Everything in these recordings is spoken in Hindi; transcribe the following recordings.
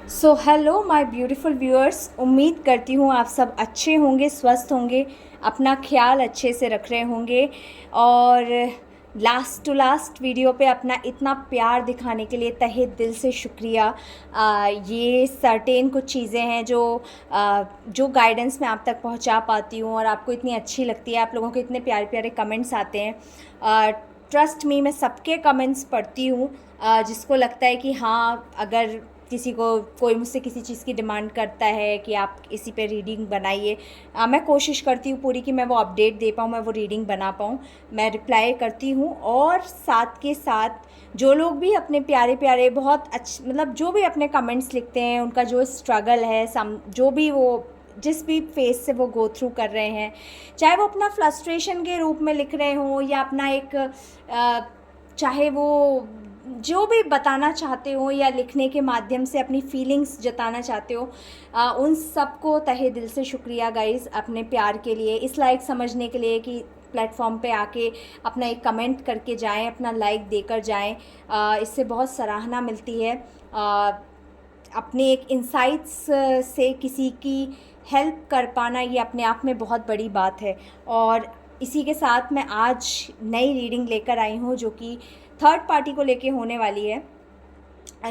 So hello my beautiful viewers. उम्मीद करती हूँ आप सब अच्छे होंगे, स्वस्थ होंगे, अपना ख्याल अच्छे से रख रहे होंगे। और लास्ट टू लास्ट वीडियो पे अपना इतना प्यार दिखाने के लिए तहे दिल से शुक्रिया। ये सर्टेन कुछ चीज़ें हैं जो गाइडेंस मैं आप तक पहुंचा पाती हूँ और आपको इतनी अच्छी लगती है। आप लोगों के इतने प्यारे प्यारे कमेंट्स आते हैं। ट्रस्ट मी, मैं सबके कमेंट्स पढ़ती हूँ। जिसको लगता है कि हाँ, अगर किसी को कोई मुझसे किसी चीज़ की डिमांड करता है कि आप इसी पे रीडिंग बनाइए, मैं कोशिश करती हूँ पूरी कि मैं वो अपडेट दे पाऊँ, मैं वो रीडिंग बना पाऊँ। मैं रिप्लाई करती हूँ और साथ के साथ जो लोग भी अपने प्यारे प्यारे बहुत अच्छे, मतलब जो भी अपने कमेंट्स लिखते हैं, उनका जो स्ट्रगल है, जो भी वो जिस भी फेस से वो गो थ्रू कर रहे हैं, चाहे वो अपना फ्रस्ट्रेशन के रूप में लिख रहे हों या अपना एक चाहे वो जो भी बताना चाहते हो या लिखने के माध्यम से अपनी फीलिंग्स जताना चाहते हो, उन सबको तहे दिल से शुक्रिया गाइस, अपने प्यार के लिए, इस लायक समझने के लिए कि प्लेटफॉर्म पे आके अपना एक कमेंट करके जाएं, अपना लाइक देकर जाएं। इससे बहुत सराहना मिलती है। अपने एक इंसाइट्स से किसी की हेल्प कर पाना, ये अपने आप में बहुत बड़ी बात है। और इसी के साथ मैं आज नई रीडिंग लेकर आई हूँ जो कि थर्ड पार्टी को लेके होने वाली है।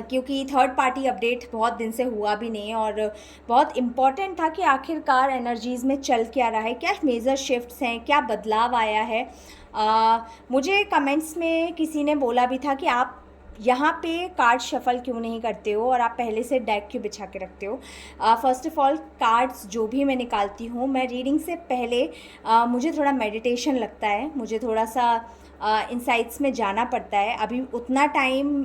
क्योंकि थर्ड पार्टी अपडेट बहुत दिन से हुआ भी नहीं है और बहुत इम्पॉर्टेंट था कि आखिरकार एनर्जीज़ में चल क्या रहा है, क्या मेजर शिफ्ट्स हैं, क्या बदलाव आया है। मुझे कमेंट्स में किसी ने बोला भी था कि आप यहाँ पे कार्ड शफल क्यों नहीं करते हो और आप पहले से डेक क्यों बिछा के रखते हो। फ़र्स्ट ऑफ़ ऑल, कार्ड्स जो भी मैं निकालती हूँ, मैं रीडिंग से पहले मुझे थोड़ा मेडिटेशन लगता है, मुझे थोड़ा सा इंसाइट्स में जाना पड़ता है। अभी उतना टाइम,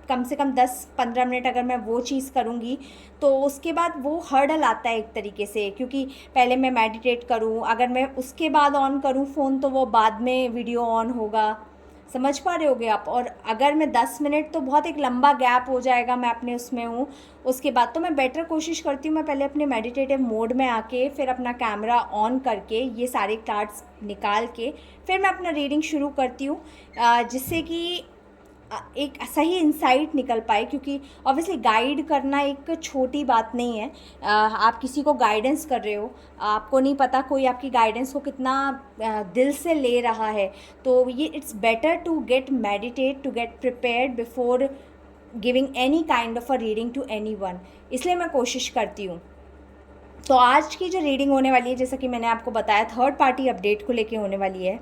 कम से कम 10-15 मिनट अगर मैं वो चीज़ करूँगी तो उसके बाद वो हर्डल आता है एक तरीके से, क्योंकि पहले मैं मेडिटेट करूँ, अगर मैं उसके बाद ऑन करूँ फ़ोन तो वो बाद में वीडियो ऑन होगा। समझ पा रहे होगे आप। और अगर मैं 10 मिनट तो बहुत एक लंबा गैप हो जाएगा, मैं अपने उसमें हूँ। उसके बाद तो मैं बेटर कोशिश करती हूँ मैं पहले अपने मेडिटेटिव मोड में आके फिर अपना कैमरा ऑन करके ये सारे कार्ड्स निकाल के फिर मैं अपना रीडिंग शुरू करती हूँ, जिससे कि एक सही इंसाइट निकल पाए। क्योंकि ऑब्वियसली गाइड करना एक छोटी बात नहीं है। आप किसी को गाइडेंस कर रहे हो, आपको नहीं पता कोई आपकी गाइडेंस को कितना दिल से ले रहा है। तो ये it's better to get meditate, to get prepared before giving any kind of a reading to anyone. इसलिए मैं कोशिश करती हूँ। तो आज की जो रीडिंग होने वाली है, जैसा कि मैंने आपको बताया, थर्ड पार्टी अपडेट को लेके होने वाली है।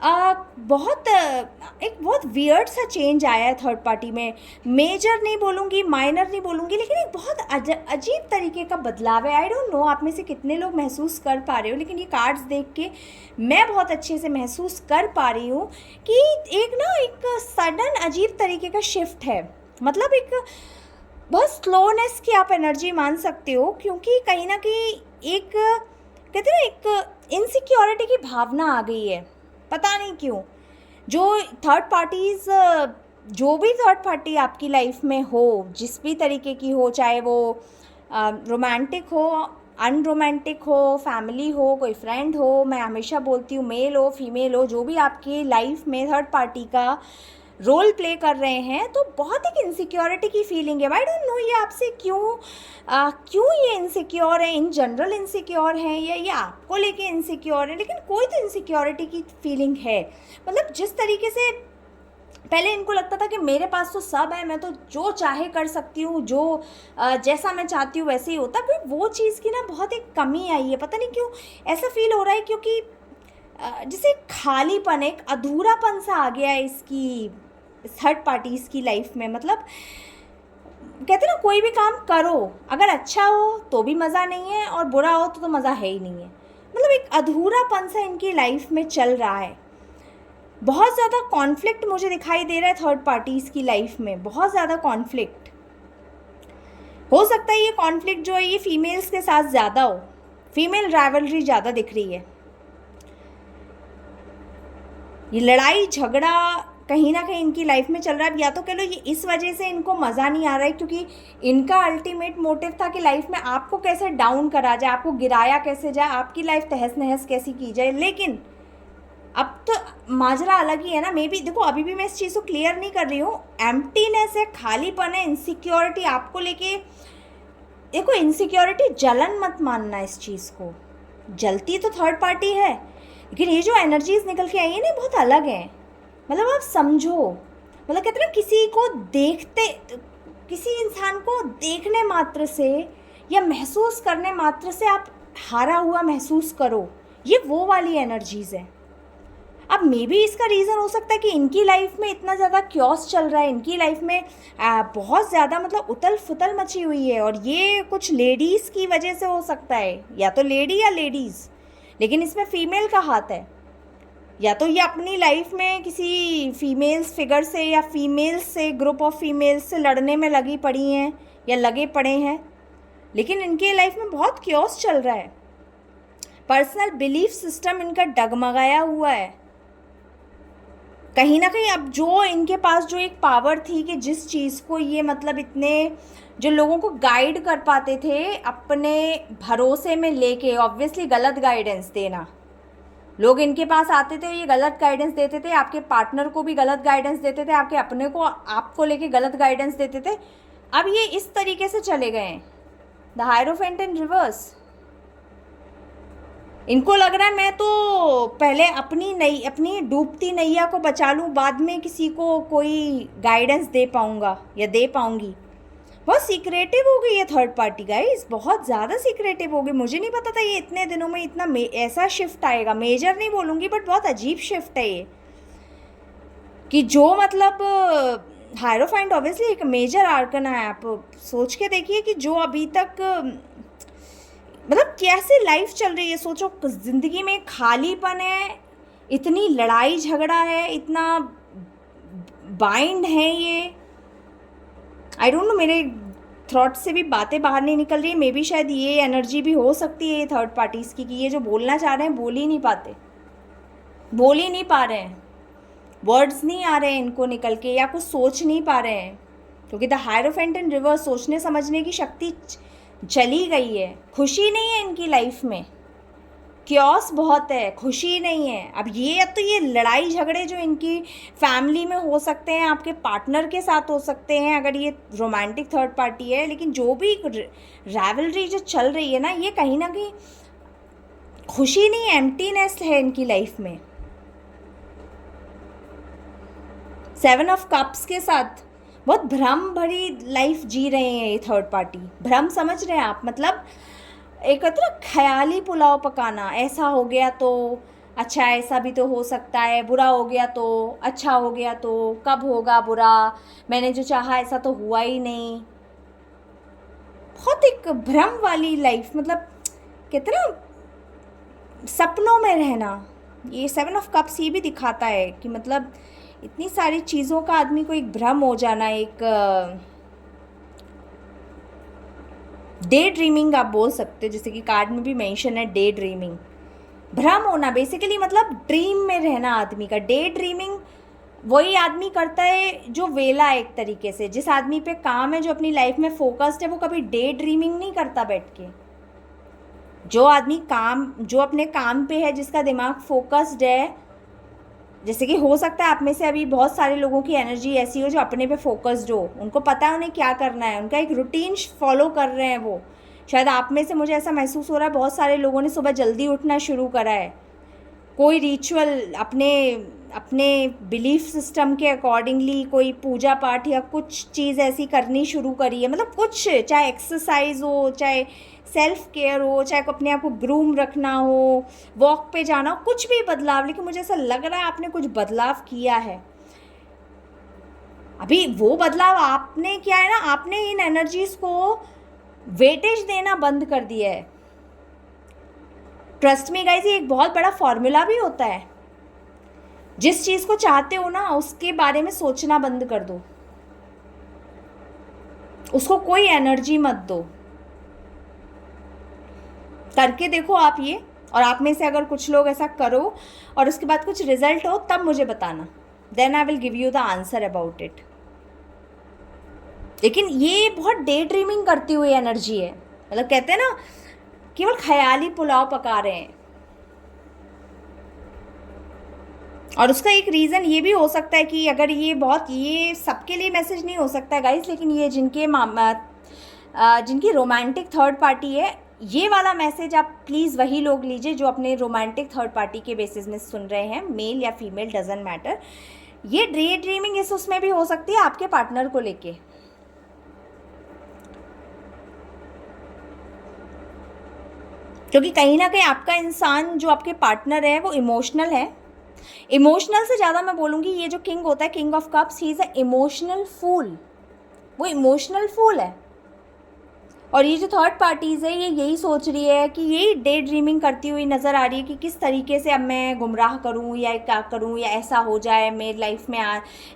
एक बहुत वियर्ड सा चेंज आया है थर्ड पार्टी में। मेजर नहीं बोलूँगी, माइनर नहीं बोलूँगी, लेकिन एक बहुत अजीब तरीके का बदलाव है। आई डोंट नो आप में से कितने लोग महसूस कर पा रहे हो, लेकिन ये कार्ड्स देख के मैं बहुत अच्छे से महसूस कर पा रही हूँ कि एक सडन अजीब तरीके का शिफ्ट है। मतलब एक बहुत स्लोनेस की आप एनर्जी मान सकते हो, क्योंकि कहीं ना कहीं एक कहते हैं ना, एक इनसिक्योरिटी की भावना आ गई है, पता नहीं क्यों। जो थर्ड पार्टीज़, जो भी थर्ड पार्टी आपकी लाइफ में हो, जिस भी तरीके की हो, चाहे वो रोमांटिक हो, अनरोमांटिक हो, फैमिली हो, कोई फ्रेंड हो, मैं हमेशा बोलती हूँ मेल हो फीमेल हो, जो भी आपकी लाइफ में थर्ड पार्टी का रोल प्ले कर रहे हैं, तो बहुत एक इनसिक्योरिटी की फीलिंग है। आई डोंट नो ये आपसे क्यों ये इनसिक्योर है, इन जनरल इनसिक्योर हैं या ये आपको लेके इनसिक्योर है, लेकिन कोई तो इनसिक्योरिटी की फीलिंग है। मतलब जिस तरीके से पहले इनको लगता था कि मेरे पास तो सब है, मैं तो जो चाहे कर सकती हूँ, जो जैसा मैं चाहती हूँ वैसे ही होता, फिर वो चीज़ की ना बहुत एक कमी आई है। पता नहीं क्यों ऐसा फील हो रहा है, क्योंकि जैसे खालीपन, एक अधूरापन सा आ गया है इसकी थर्ड पार्टीज़ की लाइफ में। मतलब कहते ना, कोई भी काम करो, अगर अच्छा हो तो भी मज़ा नहीं है और बुरा हो तो मज़ा है ही नहीं है। मतलब एक अधूरापन सा इनकी लाइफ में चल रहा है। बहुत ज़्यादा कॉन्फ्लिक्ट मुझे दिखाई दे रहा है थर्ड पार्टीज़ की लाइफ में, बहुत ज़्यादा कॉन्फ्लिक्ट। हो सकता है ये कॉन्फ्लिक्ट जो है ये फीमेल्स के साथ ज़्यादा हो, फीमेल राइवलरी ज़्यादा दिख रही है। ये लड़ाई झगड़ा कहीं ना कहीं इनकी लाइफ में चल रहा है। या तो कह लो ये इस वजह से इनको मज़ा नहीं आ रहा है, क्योंकि इनका अल्टीमेट मोटिव था कि लाइफ में आपको कैसे डाउन करा जाए, आपको गिराया कैसे जाए, आपकी लाइफ तहस नहस कैसी की जाए। लेकिन अब तो माजरा अलग ही है ना। मे बी देखो, अभी भी मैं इस चीज़ को क्लियर नहीं कर रही हूँ। एम्प्टीनेस है, खालीपन है, इनसिक्योरिटी आपको लेके। देखो, इनसिक्योरिटी जलन मत मानना इस चीज़ को, जलती तो थर्ड पार्टी है, लेकिन ये जो एनर्जीज निकल के आई है ना, बहुत अलग है। मतलब आप समझो, मतलब कहते हैं ना, किसी को देखते, किसी इंसान को देखने मात्र से या महसूस करने मात्र से आप हारा हुआ महसूस करो, ये वो वाली एनर्जीज है। अब मे बी इसका रीज़न हो सकता है कि इनकी लाइफ में इतना ज़्यादा क्योस चल रहा है, इनकी लाइफ में बहुत ज़्यादा मतलब उथल फुथल मची हुई है, और ये कुछ लेडीज़ की वजह से हो सकता है, या तो लेडी या लेडीज़, लेकिन इसमें फीमेल का हाथ है। या तो ये अपनी लाइफ में किसी फीमेल्स फिगर से या फीमेल्स से, ग्रुप ऑफ फीमेल्स से लड़ने में लगी पड़ी हैं या लगे पड़े हैं, लेकिन इनके लाइफ में बहुत क्योस चल रहा है। पर्सनल बिलीफ सिस्टम इनका डगमगाया हुआ है कहीं ना कहीं। अब जो इनके पास जो एक पावर थी कि जिस चीज़ को ये मतलब इतने जो लोगों को गाइड कर पाते थे अपने भरोसे में लेके, ऑब्वियसली गलत गाइडेंस देना, लोग इनके पास आते थे, ये गलत गाइडेंस देते थे, आपके पार्टनर को भी गलत गाइडेंस देते थे, आपके अपने को आपको लेके गलत गाइडेंस देते थे। अब ये इस तरीके से चले गए हैं, द हायरोफेंट इन रिवर्स। इनको लग रहा है मैं तो पहले अपनी डूबती नैया को बचा लूँ, बाद में किसी को कोई गाइडेंस दे पाऊँगा या दे पाऊँगी। बहुत सीक्रेटिव हो गई है थर्ड पार्टी गाइस, बहुत ज़्यादा सीक्रेटिव हो गई। मुझे नहीं पता था ये इतने दिनों में इतना ऐसा शिफ्ट आएगा। मेजर नहीं बोलूँगी, बट बहुत अजीब शिफ्ट है ये, कि जो मतलब हायरोफेंट ऑब्वियसली एक मेजर आर्कन है। आप सोच के देखिए कि जो अभी तक मतलब कैसे लाइफ चल रही है, सोचो, ज़िंदगी में खालीपन है, इतनी लड़ाई झगड़ा है, इतना बाइंड है ये। आई डोंट नो, मेरे थॉट से भी बातें बाहर नहीं निकल रही है। मे बी शायद ये एनर्जी भी हो सकती है ये थर्ड पार्टीज़ की, कि ये जो बोलना चाह रहे हैं बोल ही नहीं पाते, बोल ही नहीं पा रहे हैं, वर्ड्स नहीं आ रहे हैं इनको निकल के, या कुछ सोच नहीं पा रहे हैं, क्योंकि द हायरोफेंट इन रिवर्स, सोचने समझने की शक्ति चली गई है। खुशी नहीं है इनकी लाइफ में, क्योस बहुत है, खुशी नहीं है। अब ये लड़ाई झगड़े जो इनकी फैमिली में हो सकते हैं, आपके पार्टनर के साथ हो सकते हैं अगर ये रोमांटिक थर्ड पार्टी है, लेकिन जो भी राइवलरी जो चल रही है ना, ये कहीं ना कहीं खुशी नहीं, एम्प्टीनेस है इनकी लाइफ में। 7 ऑफ कप्स के साथ बहुत भ्रम भरी लाइफ जी रहे हैं ये थर्ड पार्टी। भ्रम समझ रहे हैं आप, मतलब एक होता है ख्याली पुलाव पकाना, ऐसा हो गया तो अच्छा, ऐसा भी तो हो सकता है, बुरा हो गया तो अच्छा हो गया, तो कब होगा बुरा, मैंने जो चाहा ऐसा तो हुआ ही नहीं। बहुत एक भ्रम वाली लाइफ, मतलब कहते ना सपनों में रहना। ये 7 ऑफ कप्स ये भी दिखाता है कि मतलब इतनी सारी चीज़ों का आदमी को एक भ्रम हो जाना, एक डे ड्रीमिंग आप बोल सकते हो, जैसे कि कार्ड में भी मेंशन है डे ड्रीमिंग, भ्रम होना बेसिकली, मतलब ड्रीम में रहना आदमी का। डे ड्रीमिंग वही आदमी करता है जो वेला है एक तरीके से, जिस आदमी पे काम है, जो अपनी लाइफ में फोकस्ड है, वो कभी डे ड्रीमिंग नहीं करता बैठ के। जो आदमी जो अपने काम पे है, जिसका दिमाग फोकस्ड है, जैसे कि हो सकता है आप में से अभी बहुत सारे लोगों की एनर्जी ऐसी हो जो अपने पे फोकस्ड हो, उनको पता है उन्हें क्या करना है, उनका एक रूटीन फॉलो कर रहे हैं वो। शायद आप में से मुझे ऐसा महसूस हो रहा है बहुत सारे लोगों ने सुबह जल्दी उठना शुरू करा है, कोई रिचुअल अपने बिलीफ सिस्टम के अकॉर्डिंगली कोई पूजा पाठ या कुछ चीज़ ऐसी करनी शुरू करी है। मतलब कुछ, चाहे एक्सरसाइज हो, चाहे सेल्फ केयर हो, चाहे अपने आप को ग्रूम रखना हो, वॉक पे जाना हो, कुछ भी बदलाव, लेकिन मुझे ऐसा लग रहा है आपने कुछ बदलाव किया है। अभी वो बदलाव आपने किया है ना, आपने इन एनर्जीज को वेटेज देना बंद कर दिया है। ट्रस्ट मी गाइस, ये एक बहुत बड़ा फॉर्मूला भी होता है। जिस चीज़ को चाहते हो ना, उसके बारे में सोचना बंद कर दो, उसको कोई एनर्जी मत दो। करके देखो आप ये, और आप में से अगर कुछ लोग ऐसा करो और उसके बाद कुछ रिजल्ट हो, तब मुझे बताना, then I will give you the answer about it. लेकिन ये बहुत डे ड्रीमिंग करती हुई एनर्जी है, मतलब कहते हैं ना केवल ख्याली पुलाव पका रहे हैं। और उसका एक रीज़न ये भी हो सकता है कि अगर ये सबके लिए मैसेज नहीं हो सकता है गाइस, लेकिन ये जिनकी रोमांटिक थर्ड पार्टी है, ये वाला मैसेज आप प्लीज़ वही लोग लीजिए जो अपने रोमांटिक थर्ड पार्टी के बेसिस में सुन रहे हैं, मेल या फीमेल डजेंट मैटर। ये डे ड्रीमिंग इस उसमें भी हो सकती है आपके पार्टनर को लेके, क्योंकि कहीं ना कहीं आपका इंसान जो आपके पार्टनर है वो इमोशनल है। इमोशनल से ज़्यादा मैं बोलूँगी, ये जो किंग होता है, king of cups, he is a emotional fool. वो इमोशनल फूल है। और ये जो थर्ड पार्टीज़ है, ये यही सोच रही है कि यही डे ड्रीमिंग करती हुई नज़र आ रही है कि किस तरीके से अब मैं गुमराह करूँ या क्या करूँ, या ऐसा हो जाए मेरी लाइफ में,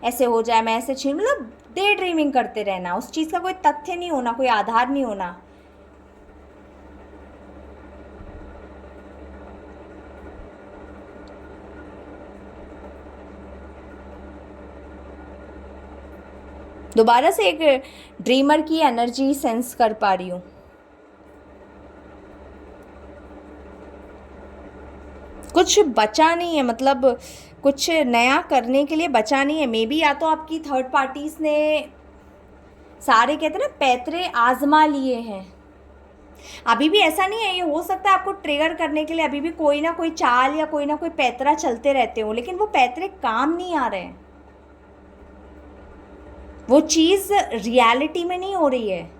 ऐसे हो जाए, मैं ऐसे छीन, मतलब डे ड्रीमिंग करते रहना, उस चीज़ का कोई तथ्य नहीं होना, कोई आधार नहीं होना। दोबारा से एक ड्रीमर की एनर्जी सेंस कर पा रही हूँ। कुछ बचा नहीं है, मतलब कुछ नया करने के लिए बचा नहीं है। मे बी या तो आपकी थर्ड पार्टीज ने सारे, कहते हैं ना, पैतरे आजमा लिए हैं। अभी भी ऐसा नहीं है, ये हो सकता है आपको ट्रिगर करने के लिए अभी भी कोई ना कोई चाल या कोई ना कोई पैतरा चलते रहते हो, लेकिन वो पैतरे काम नहीं आ रहे हैं। वो चीज़ रियलिटी में नहीं हो रही है,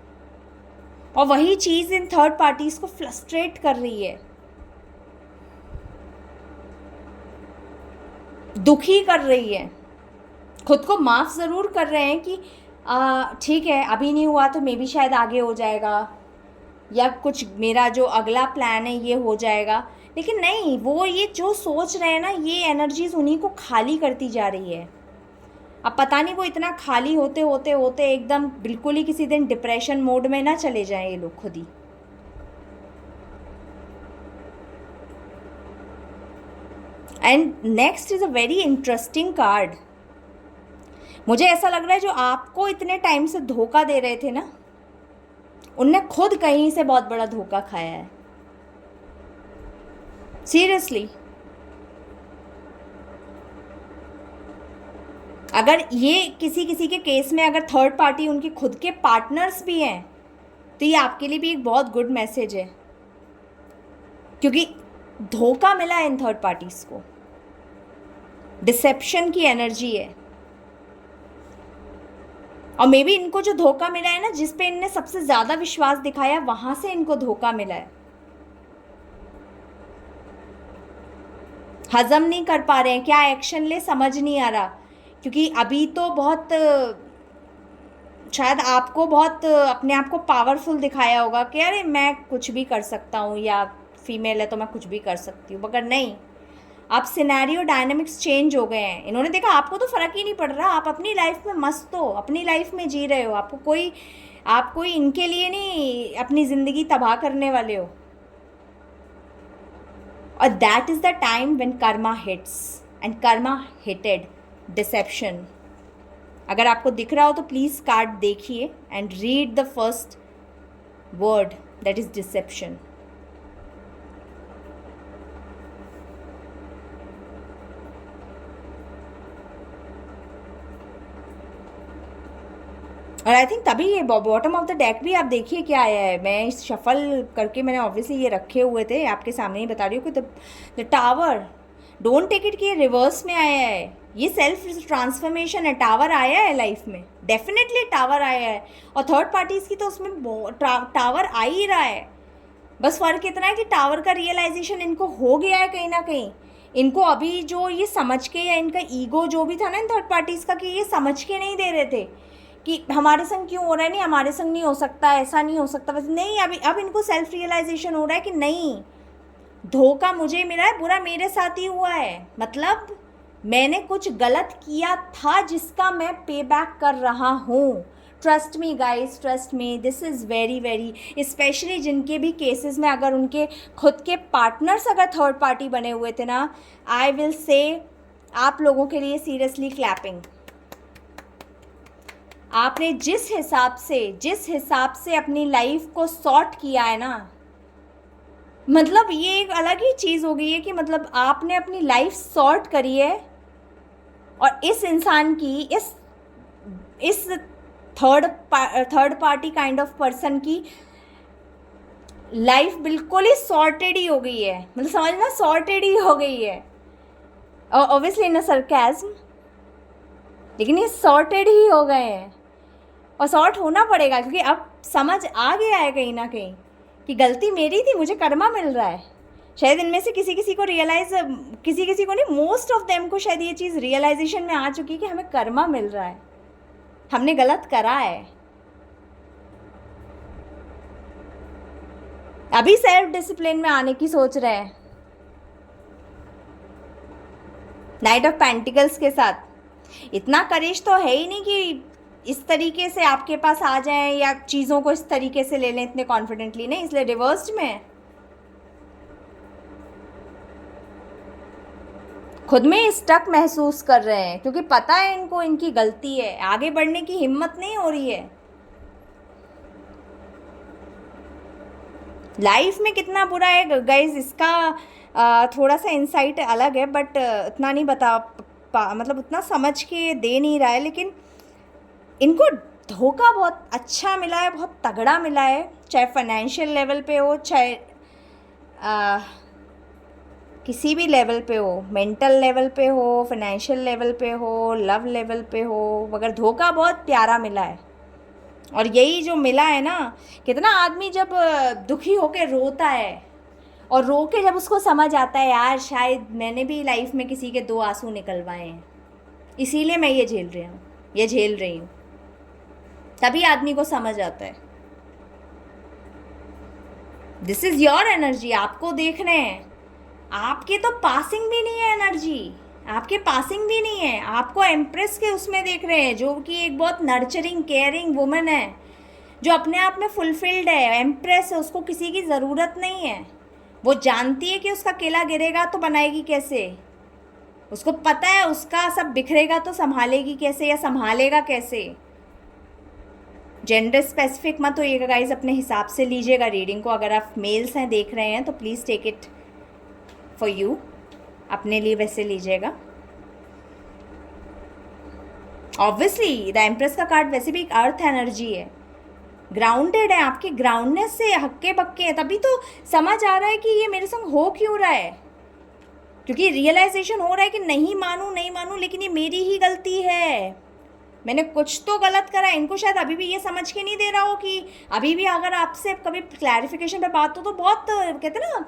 और वही चीज़ इन थर्ड पार्टीज को फ्रस्ट्रेट कर रही है, दुखी कर रही है। खुद को माफ़ ज़रूर कर रहे हैं कि ठीक है, अभी नहीं हुआ तो मे बी शायद आगे हो जाएगा, या कुछ मेरा जो अगला प्लान है ये हो जाएगा, लेकिन नहीं, वो ये जो सोच रहे हैं ना, ये एनर्जीज उन्हीं को खाली करती जा रही है। अब पता नहीं वो इतना खाली होते होते होते एकदम बिल्कुल ही किसी दिन डिप्रेशन मोड में ना चले जाएं ये लोग खुद ही। And next is a very interesting card. मुझे ऐसा लग रहा है जो आपको इतने टाइम से धोखा दे रहे थे ना, उनने खुद कहीं से बहुत बड़ा धोखा खाया है, सीरियसली। अगर ये किसी किसी के केस में अगर थर्ड पार्टी उनके खुद के पार्टनर्स भी हैं, तो ये आपके लिए भी एक बहुत गुड मैसेज है, क्योंकि धोखा मिला है इन थर्ड पार्टीज को, डिसेप्शन की एनर्जी है। और मे बी इनको जो धोखा मिला है ना, जिस पे इनने सबसे ज़्यादा विश्वास दिखाया, वहां से इनको धोखा मिला है। हजम नहीं कर पा रहे हैं, क्या एक्शन ले समझ नहीं आ रहा, क्योंकि अभी तो बहुत शायद आपको बहुत अपने आप को पावरफुल दिखाया होगा कि अरे मैं कुछ भी कर सकता हूँ, या फीमेल है तो मैं कुछ भी कर सकती हूँ, मगर नहीं, अब सिनेरियो डायनामिक्स चेंज हो गए हैं। इन्होंने देखा आपको तो फ़र्क ही नहीं पड़ रहा, आप अपनी लाइफ में मस्त हो, अपनी लाइफ में जी रहे हो, आप कोई इनके लिए नहीं अपनी ज़िंदगी तबाह करने वाले हो। और that is the time when karma hits, and karma hitted deception. अगर आपको दिख रहा हो तो प्लीज़ कार्ड देखिए and read the first word, that is deception. और आई थिंक तभी ये बॉटम ऑफ द डेक भी आप देखिए क्या आया है। मैं इस शफल करके मैंने ऑब्वियसली ये रखे हुए थे, आपके सामने ही बता रही हूँ कि the tower, don't take it कि ये रिवर्स में आया है, ये सेल्फ ट्रांसफॉर्मेशन है। टावर आया है लाइफ में, डेफिनेटली टावर आया है, और थर्ड पार्टीज़ की तो उसमें टावर आ ही रहा है। बस फ़र्क इतना है कि टावर का रियलाइजेशन इनको हो गया है कहीं ना कहीं। इनको अभी जो ये समझ के, या इनका ईगो जो भी था ना इन थर्ड पार्टीज़ का, कि ये समझ के नहीं दे रहे थे कि हमारे संग क्यों हो रहा है, नहीं हमारे संग नहीं हो सकता, ऐसा नहीं हो सकता, बस नहीं, अब इनको सेल्फ रियलाइजेशन हो रहा है कि नहीं, धोखा मुझे मिला है, बुरा मेरे साथ ही हुआ है, मतलब मैंने कुछ गलत किया था जिसका मैं पे बैक कर रहा हूँ। Trust me guys, trust me, this is very very, specially जिनके भी केसेस में अगर उनके खुद के पार्टनर्स अगर थर्ड पार्टी बने हुए थे ना, आई विल से आप लोगों के लिए सीरियसली क्लैपिंग। आपने जिस हिसाब से अपनी लाइफ को सॉर्ट किया है ना, मतलब ये एक अलग ही चीज़ हो गई है कि मतलब आपने अपनी लाइफ सॉर्ट करी है और इस इंसान की इस third party kind of person की लाइफ बिल्कुल ही सॉर्टेड ही हो गई है, मतलब समझना, सॉर्टेड ही हो गई है, और ऑब्वियसली इन अ सरकाज़्म, लेकिन ये सॉर्टेड ही हो गए हैं और सॉर्ट होना पड़ेगा, क्योंकि अब समझ आ गया है कहीं ना कहीं कि गलती मेरी थी, मुझे कर्मा मिल रहा है। शायद इनमें से किसी किसी को रियलाइज़, किसी किसी को नहीं, मोस्ट ऑफ देम को शायद ये चीज़ रियलाइजेशन में आ चुकी है कि हमें कर्मा मिल रहा है, हमने गलत करा है। अभी सेल्फ डिसिप्लिन में आने की सोच रहे हैं नाइट ऑफ पेंटिकल्स के साथ। इतना करेज तो है ही नहीं कि इस तरीके से आपके पास आ जाएं या चीज़ों को इस तरीके से ले लें इतने कॉन्फिडेंटली, नहीं, इसलिए रिवर्स्ड में है। खुद में स्टक महसूस कर रहे हैं क्योंकि पता है इनको इनकी गलती है, आगे बढ़ने की हिम्मत नहीं हो रही है। लाइफ में कितना बुरा है गाइज, इसका थोड़ा सा इंसाइट अलग है, बट इतना नहीं मतलब उतना समझ के दे नहीं रहा है, लेकिन इनको धोखा बहुत अच्छा मिला है, बहुत तगड़ा मिला है, चाहे फाइनेंशियल लेवल पे हो, चाहे किसी भी लेवल पे हो, मेंटल लेवल पे हो, फाइनेंशियल लेवल पे हो, लव लेवल पे हो, मगर धोखा बहुत प्यारा मिला है। और यही जो मिला है ना, कितना आदमी जब दुखी होके रोता है और रो के जब उसको समझ आता है यार शायद मैंने भी लाइफ में किसी के 2 आंसू निकलवाए हैं, इसीलिए मैं ये झेल रही हूँ, तभी आदमी को समझ आता है। दिस इज़ योर एनर्जी, आपको देख रहे हैं, आपके तो पासिंग भी नहीं है एनर्जी, आपके पासिंग भी नहीं है, आपको एम्प्रेस के उसमें देख रहे हैं, जो कि एक बहुत नर्चरिंग केयरिंग वुमन है, जो अपने आप में फुलफिल्ड है, एम्प्रेस है, उसको किसी की ज़रूरत नहीं है। वो जानती है कि उसका केला गिरेगा तो बनाएगी कैसे, उसको पता है उसका सब बिखरेगा तो संभालेगी कैसे या संभालेगा कैसे। जेंडर स्पेसिफिक मत होइएगा गाइज, अपने हिसाब से लीजिएगा रीडिंग को। अगर आप मेल्स हैं देख रहे हैं तो please take it for you, अपने लिए वैसे लीजिएगा। ऑब्वियसली द एम्प्रेस का कार्ड वैसे भी एक अर्थ एनर्जी है, ग्राउंडेड है, आपके ग्राउंडनेस से हक्के बक्के हैं, तभी तो समझ आ रहा है कि ये मेरे संग हो क्यों रहा है, क्योंकि रियलाइजेशन हो रहा है कि नहीं मानूं, लेकिन ये मेरी ही गलती है, मैंने कुछ तो गलत करा है। इनको शायद अभी भी ये समझ के नहीं दे रहा हो कि अभी भी अगर आपसे कभी क्लैरिफिकेशन पे बात हो तो बहुत कहते ना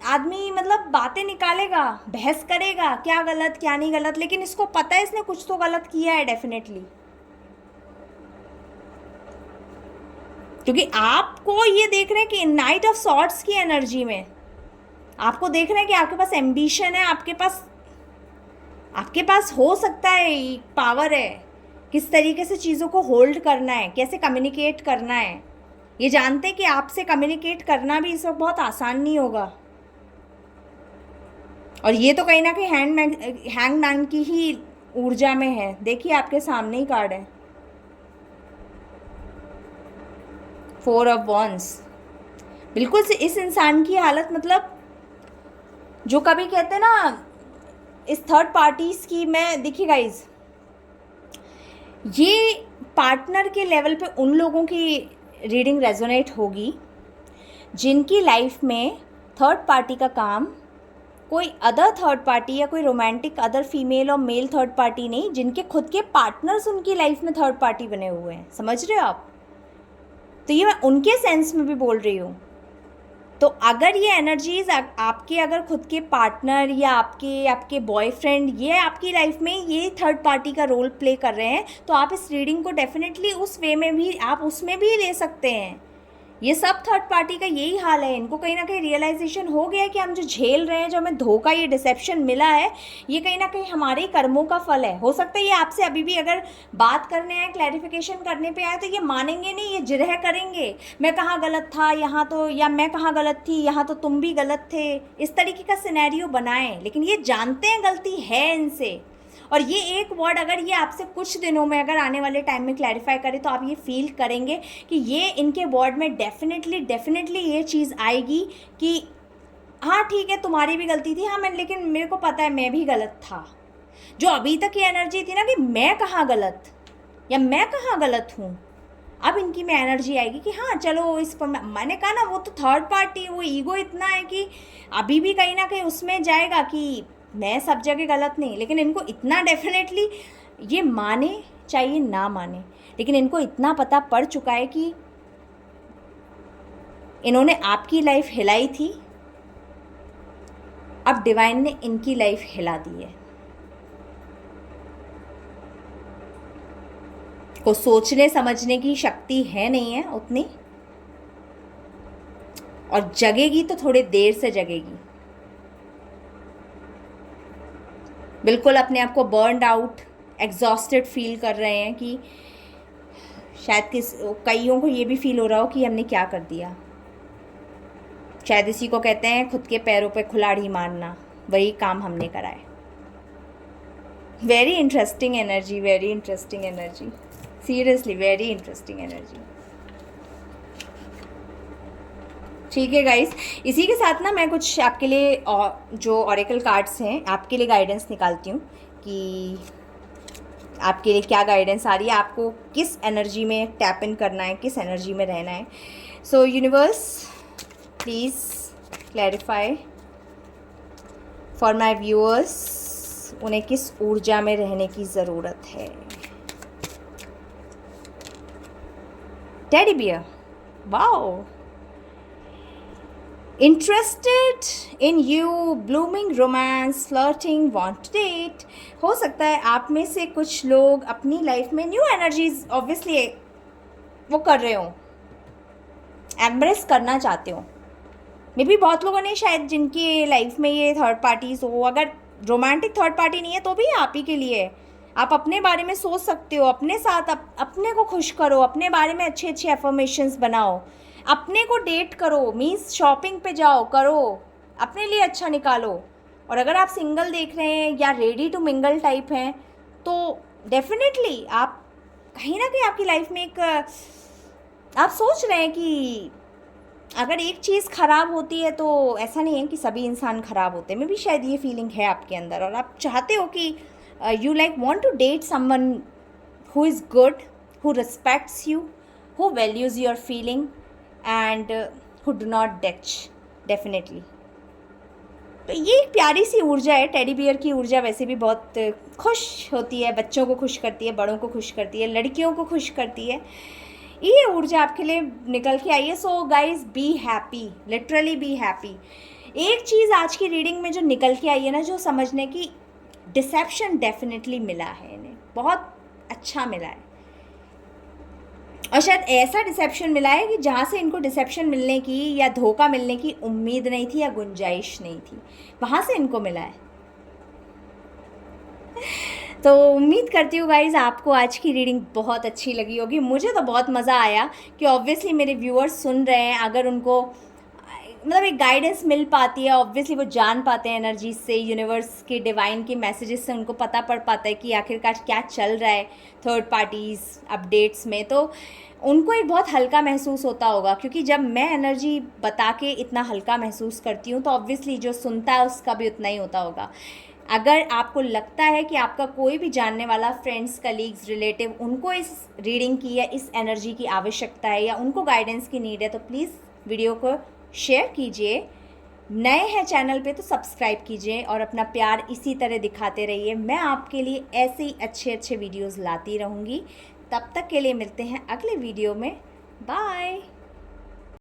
आदमी मतलब बातें निकालेगा, बहस करेगा, क्या गलत क्या नहीं गलत, लेकिन इसको पता है इसने कुछ तो गलत किया है डेफिनेटली, क्योंकि आपको ये देख रहे हैं कि नाइट ऑफ सॉर्ड्स की एनर्जी में आपको देख रहे हैं कि आपके पास एम्बिशन है, आपके पास हो सकता है पावर है, किस तरीके से चीज़ों को होल्ड करना है, कैसे कम्युनिकेट करना है। ये जानते हैं कि आपसे कम्युनिकेट करना भी इस वक्त बहुत आसान नहीं होगा, और ये तो कहीं ना कहीं हैंगमैन की ही ऊर्जा में है। देखिए आपके सामने ही कार्ड है, 4 ऑफ वॉन्ड्स। बिल्कुल से इस इंसान की हालत, मतलब जो कभी कहते हैं ना इस थर्ड पार्टीज़ की, मैं देखिए गाइज, ये पार्टनर के लेवल पे उन लोगों की रीडिंग रेजोनेट होगी जिनकी लाइफ में थर्ड पार्टी का काम कोई अदर थर्ड पार्टी या कोई रोमांटिक अदर फीमेल और मेल थर्ड पार्टी नहीं, जिनके खुद के पार्टनर्स उनकी लाइफ में थर्ड पार्टी बने हुए हैं। समझ रहे हो आप? तो ये मैं उनके सेंस में भी बोल रही हूँ। तो अगर ये एनर्जीज आपके अगर खुद के पार्टनर या आपके बॉयफ्रेंड ये आपकी लाइफ में ये थर्ड पार्टी का रोल प्ले कर रहे हैं, तो आप इस रीडिंग को डेफिनेटली उस वे में भी आप उसमें भी ले सकते हैं। ये सब थर्ड पार्टी का यही हाल है, इनको कहीं ना कहीं रियलाइजेशन हो गया है कि हम जो झेल रहे हैं, जो हमें धोखा ये डिसेप्शन मिला है, ये कहीं ना कहीं हमारे कर्मों का फल है। हो सकता है ये आपसे अभी भी अगर बात करने आए, क्लैरिफिकेशन करने पे आए, तो ये मानेंगे नहीं, ये जिरह करेंगे, मैं कहाँ गलत था यहाँ तो, या मैं कहाँ गलत थी यहाँ तो तुम भी गलत थे, इस तरीके का सिनेरियो बनाएं। लेकिन ये जानते हैं गलती है इनसे, और ये एक वर्ड अगर ये आपसे कुछ दिनों में अगर आने वाले टाइम में क्लैरिफाई करे तो आप ये फील करेंगे कि ये इनके वर्ड में डेफिनेटली ये चीज़ आएगी कि हाँ ठीक है तुम्हारी भी गलती थी, हाँ लेकिन मेरे को पता है मैं भी गलत था, जो अभी तक ये एनर्जी थी ना कि मैं कहाँ गलत या मैं कहाँ गलत हूँ, अब इनकी में एनर्जी आएगी कि हाँ चलो इस पर मैंने कहा ना, वो तो थर्ड पार्टी, वो ईगो इतना है कि अभी भी कहीं ना कहीं उसमें जाएगा कि मैं सब जगह गलत नहीं। लेकिन इनको इतना डेफिनेटली ये माने चाहिए ना माने, लेकिन इनको इतना पता पड़ चुका है कि इन्होंने आपकी लाइफ हिलाई थी, अब डिवाइन ने इनकी लाइफ हिला दी है। को सोचने समझने की शक्ति है नहीं है उतनी, और जगेगी तो थोड़ी देर से जगेगी। बिल्कुल अपने आप को बर्नड आउट, एग्जॉस्टेड फील कर रहे हैं कि शायद कईयों को ये भी फील हो रहा हो कि हमने क्या कर दिया। शायद इसी को कहते हैं खुद के पैरों पे कुल्हाड़ी मारना, वही काम हमने कराए। Very interesting energy, very interesting energy, seriously very interesting energy. ठीक है गाइस, इसी के साथ ना मैं कुछ आपके लिए जो ऑरेकल कार्ड्स हैं आपके लिए गाइडेंस निकालती हूँ कि आपके लिए क्या गाइडेंस आ रही है, आपको किस एनर्जी में टैप इन करना है, किस एनर्जी में रहना है। So universe please clarify for my viewers, उन्हें किस ऊर्जा में रहने की ज़रूरत है। Teddy bear, wow, interested in you, blooming romance, flirting, want to date. हो सकता है आप में से कुछ लोग अपनी लाइफ में न्यू एनर्जीज ऑब्वियसली वो कर रहे हो, एम्ब्रेस करना चाहते हो। मे भी बहुत लोगों ने शायद जिनकी लाइफ में ये थर्ड पार्टीज हो, अगर रोमांटिक थर्ड पार्टी नहीं है तो भी आप ही के लिए है। आप अपने बारे में सोच सकते हो, अपने साथ अपने को खुश करो, अपने बारे में अच्छे अच्छे एफर्मेशंस बनाओ, अपने को डेट करो, मीन्स शॉपिंग पे जाओ, करो, अपने लिए अच्छा निकालो। और अगर आप सिंगल देख रहे हैं या रेडी टू मिंगल टाइप हैं तो डेफिनेटली आप कहीं ना कहीं आपकी लाइफ में एक आप सोच रहे हैं कि अगर एक चीज़ ख़राब होती है तो ऐसा नहीं है कि सभी इंसान ख़राब होते हैं। मे भी शायद ये फीलिंग है आपके अंदर और आप चाहते हो कि you like want to date someone who is good, who respects you, who values your feeling and who do not dutch definitely. तो ये एक प्यारी सी ऊर्जा है। टेडी बियर की ऊर्जा वैसे भी बहुत खुश होती है, बच्चों को खुश करती है, बड़ों को खुश करती है, लड़कियों को खुश करती है। ये ऊर्जा आपके लिए निकल के आई है। So guys be happy, literally be happy. एक चीज़ आज की रीडिंग में जो निकल के आई है ना, जो समझने की, डिसेप्शन डेफिनेटली मिला है इन्हें, बहुत अच्छा मिला है। और शायद ऐसा डिसेप्शन मिला है कि जहाँ से इनको डिसेप्शन मिलने की या धोखा मिलने की उम्मीद नहीं थी या गुंजाइश नहीं थी, वहाँ से इनको मिला है। तो उम्मीद करती हूँ गाइज़ आपको आज की रीडिंग बहुत अच्छी लगी होगी। मुझे तो बहुत मज़ा आया कि ऑब्वियसली मेरे व्यूअर्स सुन रहे हैं, अगर उनको मतलब एक गाइडेंस मिल पाती है, ऑब्वियसली वो जान पाते हैं एनर्जी से, यूनिवर्स के डिवाइन के मैसेजेस से उनको पता पड़ पाता है कि आखिरकार क्या चल रहा है थर्ड पार्टीज़ अपडेट्स में। तो उनको एक बहुत हल्का महसूस होता होगा, क्योंकि जब मैं एनर्जी बता के इतना हल्का महसूस करती हूँ तो ऑब्वियसली जो सुनता है उसका भी उतना ही होता होगा। अगर आपको लगता है कि आपका कोई भी जानने वाला, फ्रेंड्स, कलीग्स, रिलेटिव, उनको इस रीडिंग की या इस एनर्जी की आवश्यकता है या उनको गाइडेंस की नीड है, तो प्लीज़ वीडियो को शेयर कीजिए। नए हैं चैनल पे तो सब्सक्राइब कीजिए और अपना प्यार इसी तरह दिखाते रहिए। मैं आपके लिए ऐसे ही अच्छे अच्छे वीडियोज़ लाती रहूँगी। तब तक के लिए मिलते हैं अगले वीडियो में। बाय।